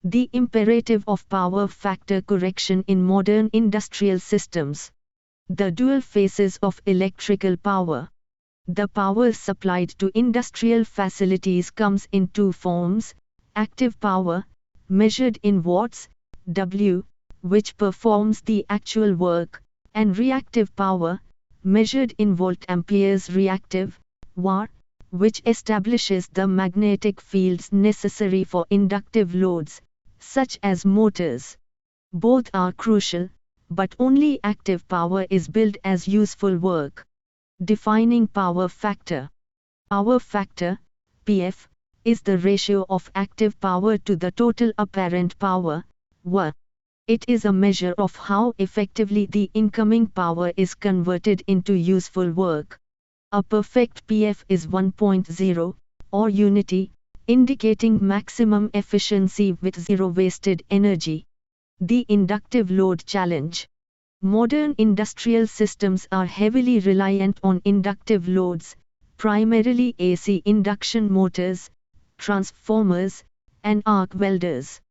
The imperative of power factor correction in modern industrial systems. The dual phases of electrical power. The power supplied to industrial facilities comes in two forms: active power, measured in watts, W, which performs the actual work, and reactive power, measured in volt-amperes reactive, var, which establishes the magnetic fields necessary for inductive loads, such as motors. Both are crucial, but only active power is billed as useful work. Defining power factor. Power factor, PF, is the ratio of active power to the total apparent power, WA. It is a measure of how effectively the incoming power is converted into useful work. A perfect PF is 1.0, or unity, indicating maximum efficiency with zero wasted energy. The inductive load challenge. Modern industrial systems are heavily reliant on inductive loads, primarily AC induction motors, transformers, and arc welders.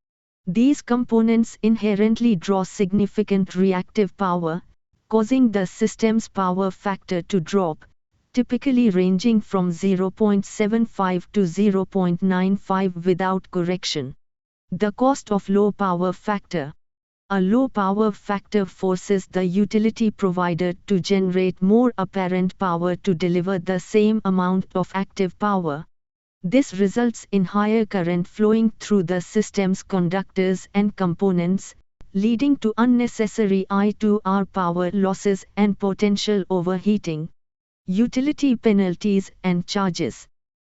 These components inherently draw significant reactive power, causing the system's power factor to drop, typically ranging from 0.75 to 0.95 without correction. The cost of low power factor. A low power factor forces the utility provider to generate more apparent power to deliver the same amount of active power. This results in higher current flowing through the system's conductors and components, leading to unnecessary I2R power losses and potential overheating. Utility penalties and charges.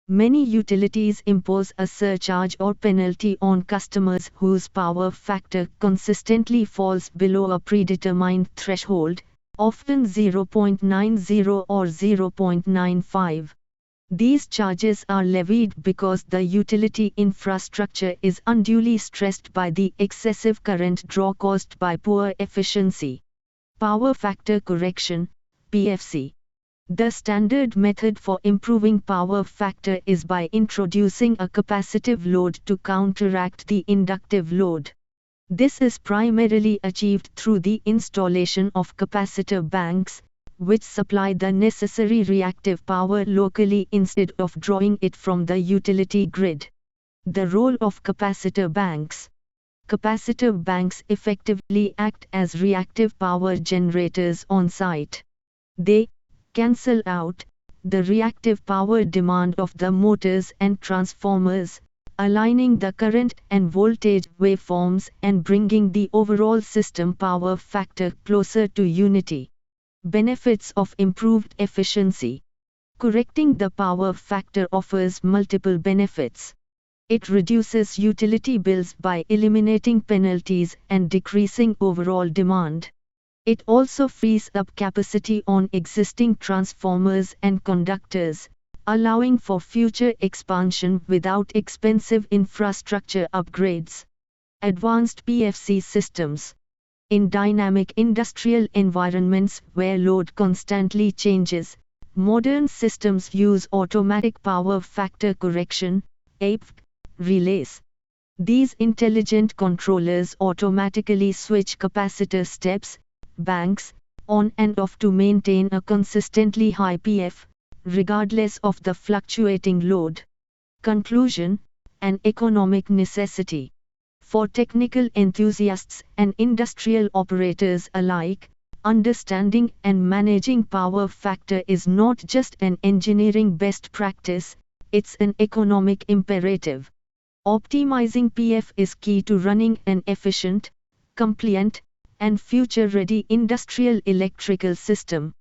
Many utilities impose a surcharge or penalty on customers whose power factor consistently falls below a predetermined threshold, often 0.90 or 0.95. These charges are levied because the utility infrastructure is unduly stressed by the excessive current draw caused by poor efficiency. Power factor correction, PFC. The standard method for improving power factor is by introducing a capacitive load to counteract the inductive load. This is primarily achieved through the installation of capacitor banks, which supply the necessary reactive power locally instead of drawing it from the utility grid. The role of capacitor banks. Capacitor banks effectively act as reactive power generators on site. They cancel out the reactive power demand of the motors and transformers, aligning the current and voltage waveforms and bringing the overall system power factor closer to unity. Benefits of improved efficiency. Correcting the power factor offers multiple benefits. It reduces utility bills by eliminating penalties and decreasing overall demand. It also frees up capacity on existing transformers and conductors, allowing for future expansion without expensive infrastructure upgrades. Advanced PFC systems. In dynamic industrial environments where load constantly changes, modern systems use automatic power factor correction, APF, relays. These intelligent controllers automatically switch capacitor steps, banks, on and off to maintain a consistently high PF, regardless of the fluctuating load. Conclusion: an economic necessity. For technical enthusiasts and industrial operators alike, understanding and managing power factor is not just an engineering best practice, it's an economic imperative. Optimizing PF is key to running an efficient, compliant, and future-ready industrial electrical system.